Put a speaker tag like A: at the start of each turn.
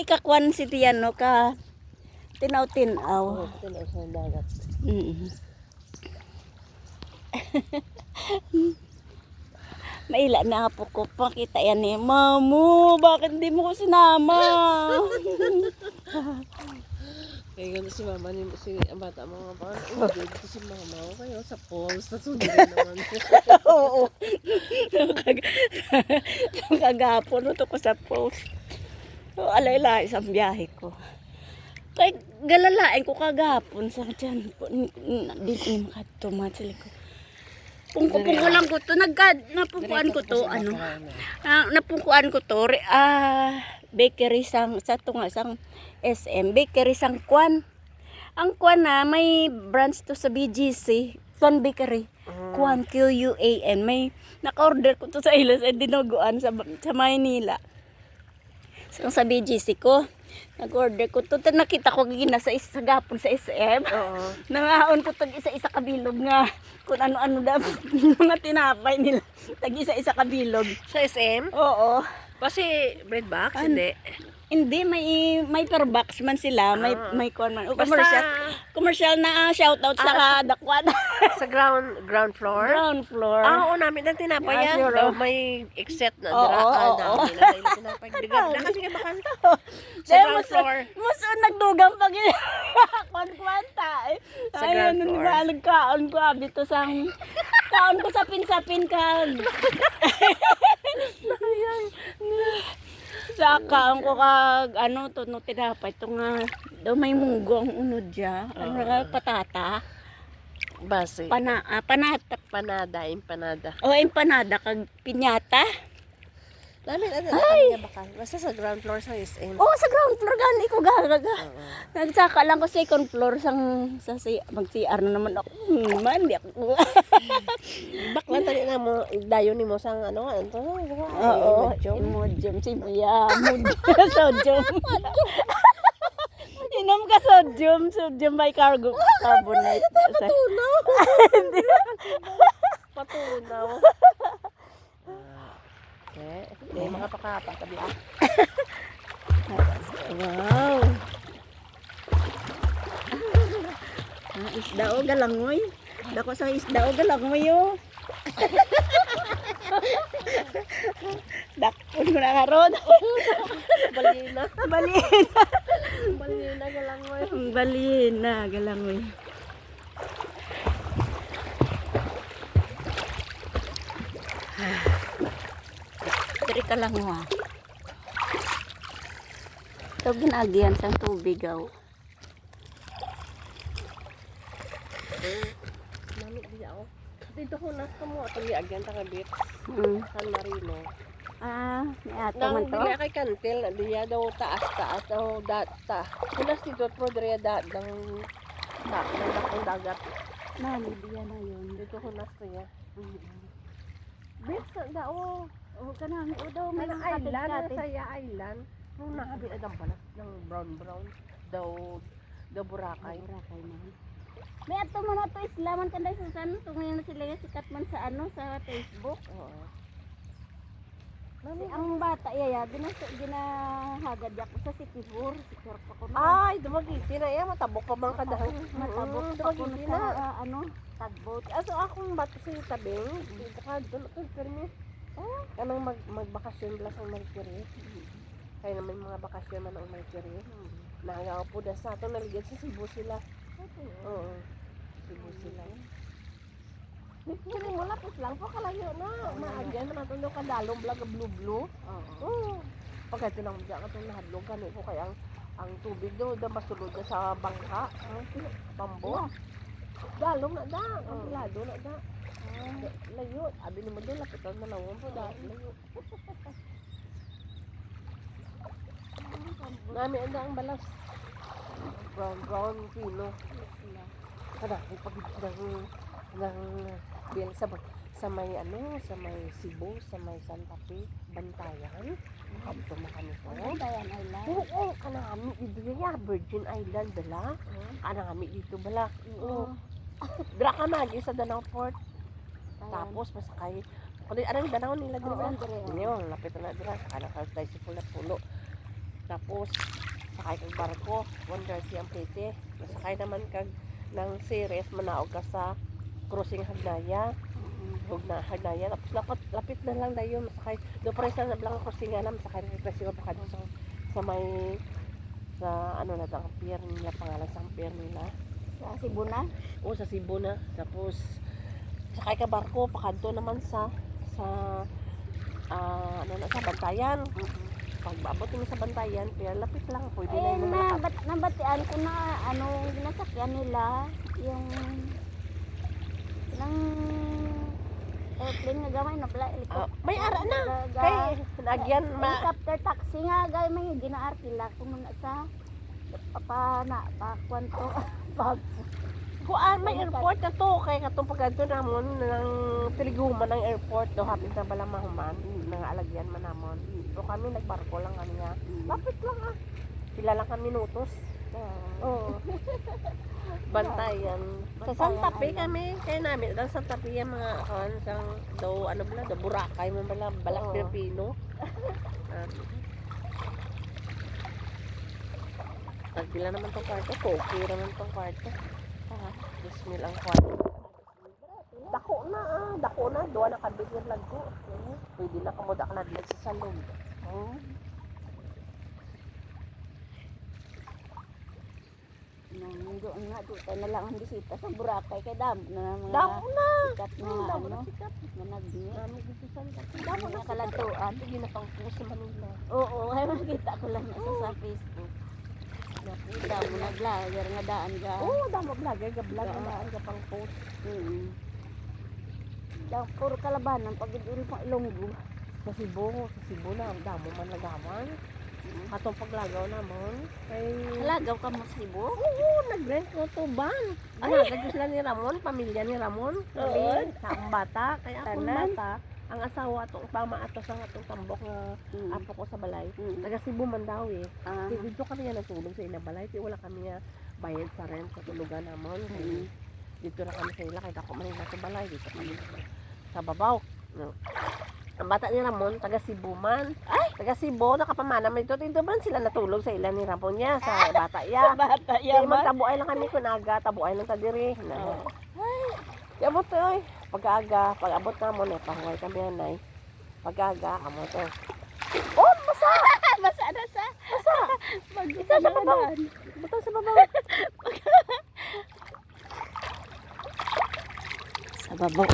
A: Ikakwan si Tiano ka tinaw-tinaw.
B: Oo, tinaw sa dagat.
A: Maila na nga po ko pakita yan eh. Mamu, bakit di mo ko sinama?
B: Kaya gano'n si mama, si ang bata mga pa, dito si mama ko kayo sa falls, nasunod naman.
A: Oo. Kagapon ito ko sa post. So, alay-alay sa biyahe ko. Kaya galalain ko kagapon sa dyan po. Di makatumat sila ko. Pungko lang ko to. Napungkuan ko to. Ano? Napungkuan ko to. Bakery sang sa tunga sang SM. Bakery sang Kwan. Ang Kwan na may branch to sa BGC. Kwan Bakery. Kwan Q-U-A-N. May naka-order ko to sa Ilos at dinuguan sa Maynila. So, sa BGC ko. Nag-order ko to. Nakita ko gina sa gapon sa SM.
B: Oo.
A: Nangaon ko tag isa-isa kabilog nga kung ano-ano daw mga tinapay nila. Tag isa-isa kabilog.
B: Sa SM?
A: Oo.
B: Kasi bread box, hindi.
A: Hindi may per box man sila, may kon man.
B: Basta-
A: Commercial na shoutout sa dakwan.
B: Sa ground floor?
A: Ground floor.
B: Oo, namin ang tinapay yan.
A: Sure.
B: Daw may except na
A: Oo,
B: daraan
A: oo,
B: namin. Ang tinapay. Na kami nga bakal. Sa
A: Dahil
B: ground floor.
A: Mas nagdugang pag kwanta eh.
B: Sa
A: Ay,
B: ground
A: ano
B: floor.
A: ba nagkaon ko abito sang kaon ko sa pinsapin kag. Saka ko kag ano to no tinapay to nga daw may munggo ang unod diya. Ano nga patata,
B: Base.
A: panata.
B: Empanada.
A: O empanada kag piñata.
B: Namin ang kami nga bakal. Basta sa ground floor sa SM.
A: Oh, sa ground floor gani ko gagaga.
B: Oo.
A: Nagsaka lang ko second floor sa mag-CR na naman ako. Man, di ako.
B: Baklan tali na mo dayon nimo sang ano anto.
A: Oo, Imodium si Mia, sodium. Inom ka sodium bicarbonate.
B: Patunaw. Patunaw. Okay. Hindi makapakapa tabi ah.
A: Wow. Isda o galangoy. Dako sa isda o galangoy o. Dakpon mo na karon.
B: Balina.
A: Balina.
B: Balina galangoy.
A: Balina, galangoy. Diri ka lang wa. Ito ginagyan sa tubig aw.
B: Nami di ako. Dito ko nas mo atong giagyan ta ka bit. San Marino.
A: May ato man
B: Nang
A: to.
B: dili kay kantil diya daw taas daw data. Kunas dito pro diri da dang dakong dagat.
A: Nani diyan na yun.
B: Dito ko nas ya.
A: Bit sa daw. O kanang o daw may
B: May
A: mga
B: island,
A: katit-katit.
B: Saya Island. Nung nakabi adang balas ng brown daw Boracay.
A: Boracay man. May ato man ato islaman kanday sa san tumayon na sila sikat man sa ano sa Facebook.
B: Oo.
A: Ang bata yaya ginahagad ako sa City Tour, sikar pa ko.
B: Ay, dumagiti na iya matabok pa man kadahang.
A: Matabok pa ko
B: Dumagiti
A: sa
B: na.
A: tagboat.
B: Aso akong bata sa tabing, dito ka doon ako permi. Kanang magbakasyon blas ang Mercury. Kaya naman mga bakasyon man ang Mercury. Nagaw po da sa ato naligid sa Cebu sila. Oo. Cebu sila. Kini mo lapos lang po kalayo na. Maagyan man ato ka dalom blaga blue. Oo. Pagka tinang diya ka tong nahadlong kani ko kay ang tubig do da masulod da sa bangka. Bambo. Dalom na da, ang lado na da. Layo, abi ni mo do lapitan na lawon po da. Layo. Nami anda ang balas. Brown kilo. Kada pag ng bil sa may sa may Cebu, sa may Santa Fe, Bantayan. Kabto makani ko.
A: Bantayan Island.
B: Oo, kanami dito ya Virgin Island bala. Kanami dito bala. Oo. Dra ka magi sa Danau Port. Tapos masakay. Kundi anong Danau nila dito. Ini lapit na dira sa kanang kaltay si pulo. Tapos sakay kag barko 1:30 ang plite. Sakay naman kag ng series manaog ka sa crossing Hagnaya. Huwag na Hagnaya. Tapos lapit na lang dayon masakay. Do pa sa lang crossing alam sakay ng presyo pa kadto sa may sa ano na ang pier nila pangalan sa pier nila.
A: Sa Cebu na.
B: O sa Cebu na. Tapos sakay ka barko pakadto naman sa ano na sa Bantayan. Pag abot mo sa Bantayan, pero lapit lang pwede na yung mga
A: nabatian ko na anong ginasakyan nila, yung ng airplane nga gamay na pala
B: may ara na. Kay nagyan
A: helicopter taxi nga gay may ginaarkila kuno na sa pa kwanto pag
B: kuan may airport na to kay katong pagadto namon ng Piliguman ng airport do hapit na bala mahuman nang alagyan man namon. So kami nagbarko lang kanya. Lapit lang Pila lang ka minutos. Oo. Bantayan. Sa Santa Fe kami kay namin ang Santa Fe yung mga kan sang do ano bala do Boracay man bala balak Pilipino. Pila naman tong kwarto, okay naman tong kwarto. 2,000 ang kwarto. Dako na, duwa na kabit yung lagko. Pwede na kamudak na dilag sa salong.
A: doon nga doon na lang ang bisita sa Boracay kay damo na mga
B: Damo na.
A: sikat na
B: Damo na
A: ano
B: sikat.
A: managni.
B: Dami dito sa
A: Damo na kalantuan.
B: Hindi na pang puso sa Manila.
A: Oo, ay makita ko lang sa Facebook. Damo na vlogger nga daan ga.
B: Oo, damo vlogger ga vlog na ang pang post.
A: Daw puro kalabanan pag idul pang Ilonggo.
B: Sa Cebu na ang damo man lagawan. Atong paglagaw namon kay
A: Halagaw ka mo sa Cebu?
B: oo, nag-rent ko to ban. Nagagos sila ni Ramon, pamilya ni Ramon.
A: Oo.
B: Sa akong bata, kaya akong
A: Tanan.
B: bata, ang asawa atong pamaatos ang atong tambok nga apo ko sa balay. Taga Cebu man daw eh. Di dito kami nga natulog sa ina balay, di wala kami nga bayad sa rent sa tulugan namon. Dito na kami sa ila kay dako man sa balay dito kami sa babaw. No. Ang bata ni Ramon, taga Cebu man. Taga Cebu, nakapamana man ito. Dito man sila natulog sa ilan ni Ramon niya, sa bata ya.
A: Bata
B: Kaya magtabuay lang kami kunaga, tabuay lang tadiri. Ay, abot to ay. Pag-aga, pag-abot na mo, pahuay kami anay. Pag-aga, amo to. Oh, basa!
A: Basa na sa.
B: Basa! Ito sa babaw. Buto sa babaw.
A: Sa babaw.